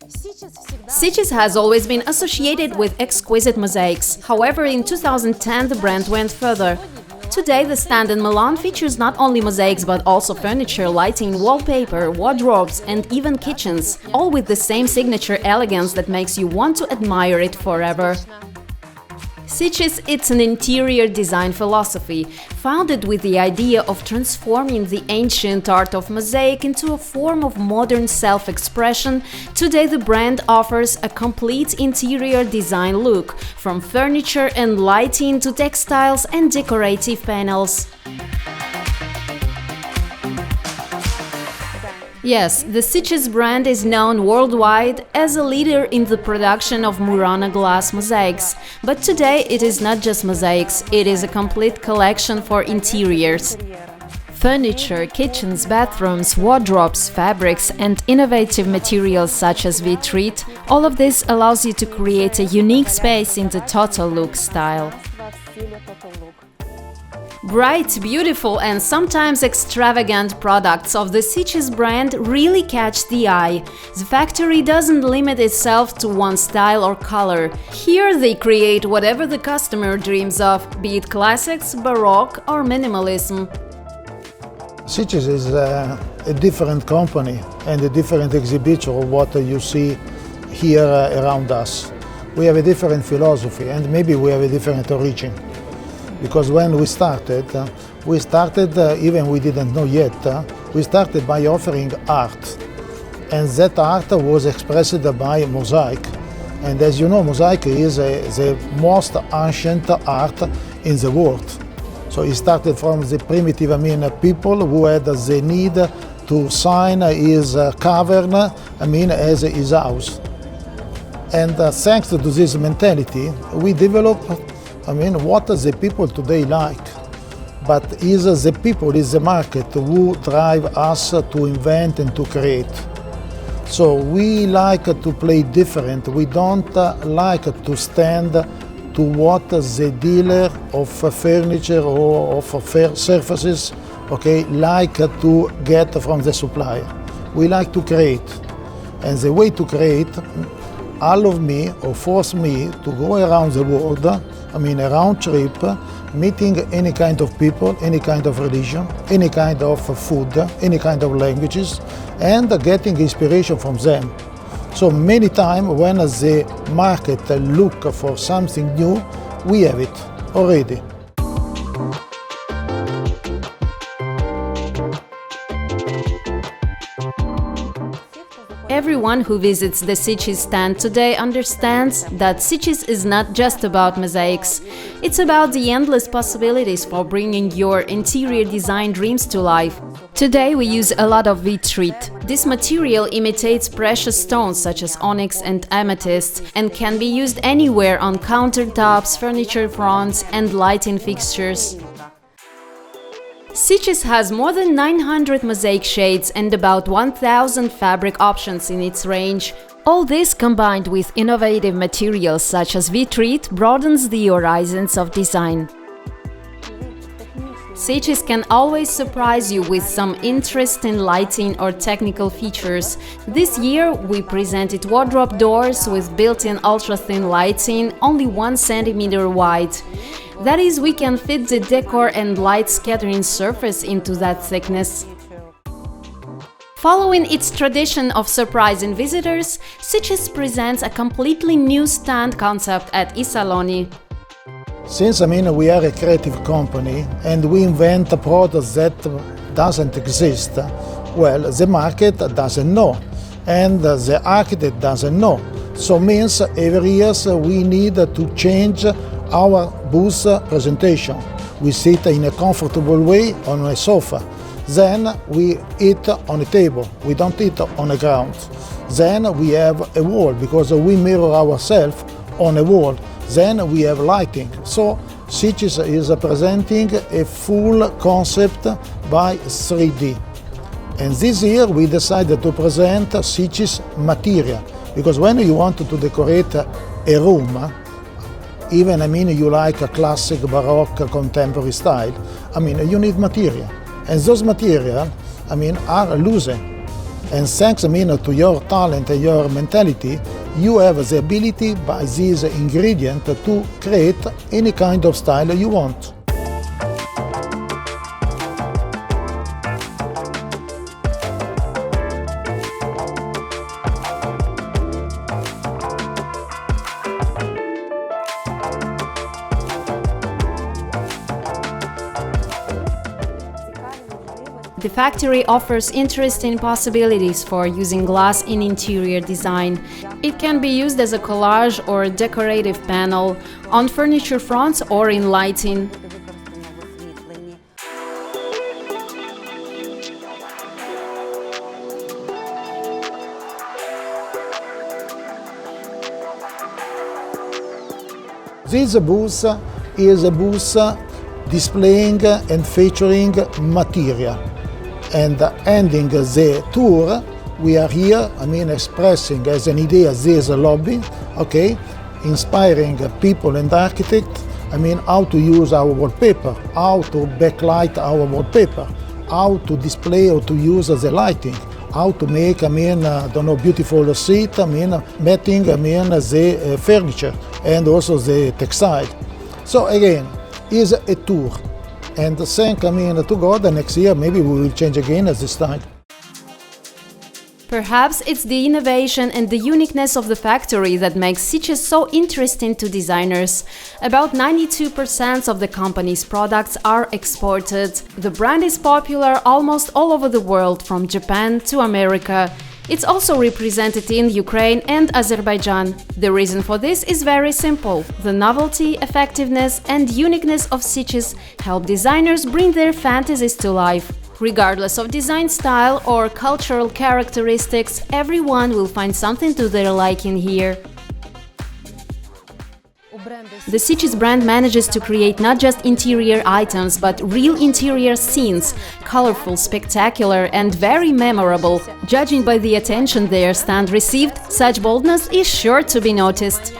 Sicis has always been associated with exquisite mosaics. However, in 2010 the brand went further. Today the stand in Milan features not only mosaics but also furniture, lighting, wallpaper, wardrobes and even kitchens, all with the same signature elegance that makes you want to admire it forever. Sicis, it's an interior design philosophy, founded with the idea of transforming the ancient art of mosaic into a form of modern self-expression. Today the brand offers a complete interior design look, from furniture and lighting to textiles and decorative panels. Yes, the Sicis brand is known worldwide as a leader in the production of Murano glass mosaics. But today it is not just mosaics, it is a complete collection for interiors. Furniture, kitchens, bathrooms, wardrobes, fabrics and innovative materials such as vitreat, all of this allows you to create a unique space in the total look style. Bright, beautiful and sometimes extravagant products of the Sicis brand really catch the eye. The factory doesn't limit itself to one style or color. Here they create whatever the customer dreams of, be it classics, baroque or minimalism. Sicis is a different company and a different exhibition of what you see here around us. We have a different philosophy and maybe we have a different origin. Because when we started even we didn't know yet, we started by offering art. And that art was expressed by mosaic. And as you know, mosaic is the most ancient art in the world. So it started from the primitive, people who had the need to sign his cavern, as his house. And thanks to this mentality, we developed what the people today like. But is the people, is the market who drive us to invent and to create. So we like to play different. We don't like to stand to what the dealer of furniture or of surfaces, like to get from the supplier. We like to create. And the way to create allow me or force me to go around the world, a round trip, meeting any kind of people, any kind of religion, any kind of food, any kind of languages, and getting inspiration from them. So many times when the market look for something new, we have it already. Everyone who visits the Sicis stand today understands that Sicis is not just about mosaics. It's about the endless possibilities for bringing your interior design dreams to life. Today we use a lot of vitreat. This material imitates precious stones such as onyx and amethyst and can be used anywhere on countertops, furniture fronts and lighting fixtures. Sicis has more than 900 mosaic shades and about 1,000 fabric options in its range. All this combined with innovative materials such as vitreat broadens the horizons of design. Sicis can always surprise you with some interesting lighting or technical features. This year we presented wardrobe doors with built-in ultra-thin lighting, only 1 centimeter wide. That is, we can fit the decor and light scattering surface into that thickness. Following its tradition of surprising visitors, Sicis presents a completely new stand concept at iSaloni. Since we are a creative company and we invent products that doesn't exist, well, the market doesn't know and the architect doesn't know. So means every year we need to change our booth presentation. We sit in a comfortable way on a sofa. Then we eat on a table. We don't eat on the ground. Then we have a wall because we mirror ourselves on a wall. Then we have lighting. So Sicis is presenting a full concept by 3D. And this year we decided to present Sicis material. Because when you want to decorate a room, even you like a classic baroque contemporary style, you need material. And those materials are losing. And thanks, to your talent and your mentality, you have the ability by this ingredient to create any kind of style you want. The factory offers interesting possibilities for using glass in interior design. It can be used as a collage or a decorative panel, on furniture fronts or in lighting. This booth is a booth displaying and featuring material. And ending the tour, we are here, expressing as an idea this lobby, okay, inspiring people and architects, how to use our wallpaper, how to backlight our wallpaper, how to display or to use the lighting, how to make, beautiful seat, matching, the furniture and also the textile. So again, is a tour. And thank to God, the next year maybe we will change again at this time. Perhaps it's the innovation and the uniqueness of the factory that makes Sicis so interesting to designers. About 92% of the company's products are exported. The brand is popular almost all over the world, from Japan to America. It's also represented in Ukraine and Azerbaijan. The reason for this is very simple. The novelty, effectiveness and uniqueness of Sicis help designers bring their fantasies to life. Regardless of design style or cultural characteristics, everyone will find something to their liking here. The Sicis brand manages to create not just interior items, but real interior scenes, colorful, spectacular and very memorable. Judging by the attention their stand received, such boldness is sure to be noticed.